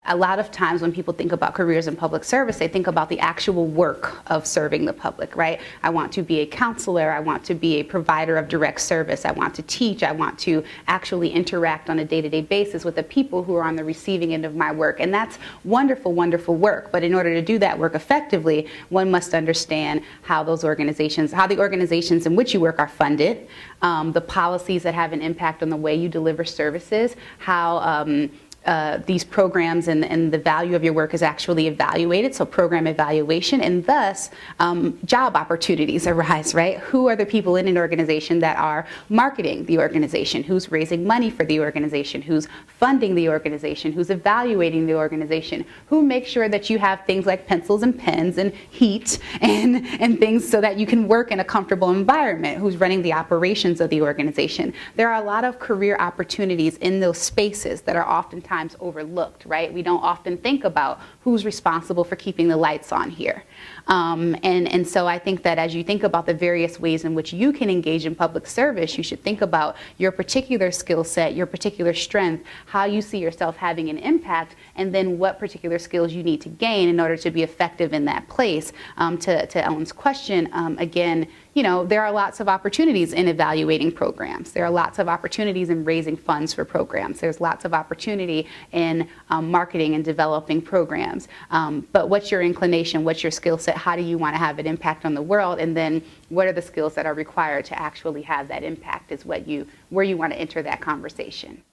A lot of times when people think about careers in public service, they think about the actual work of serving the public, right? I want to be a counselor. I want to be a provider of direct service. I want to teach. I want to actually interact on a day-to-day basis with the people who are on the receiving end of my work. And that's wonderful, wonderful work. But in order to do that work effectively, one must understand how the organizations in which you work are funded, the policies that have an impact on the way you deliver services, how these programs and the value of your work is actually evaluated, so program evaluation, and thus job opportunities arise, right? Who are the people in an organization that are marketing the organization? Who's raising money for the organization? Who's funding the organization? Who's evaluating the organization? Who makes sure that you have things like pencils and pens and heat and things so that you can work in a comfortable environment? Who's running the operations of the organization? There are a lot of career opportunities in those spaces that are oftentimes overlooked, right? We don't often think about who's responsible for keeping the lights on here. And so I think that as you think about the various ways in which you can engage in public service, you should think about your particular skill set, your particular strength, how you see yourself having an impact, and then what particular skills you need to gain in order to be effective in that place. To Ellen's question, again, you know, there are lots of opportunities in evaluating programs. There are lots of opportunities in raising funds for programs. There's lots of opportunity in marketing and developing programs. But what's your inclination? What's your skill set? How do you want to have an impact on the world? And then what are the skills that are required to actually have that impact is where you want to enter that conversation.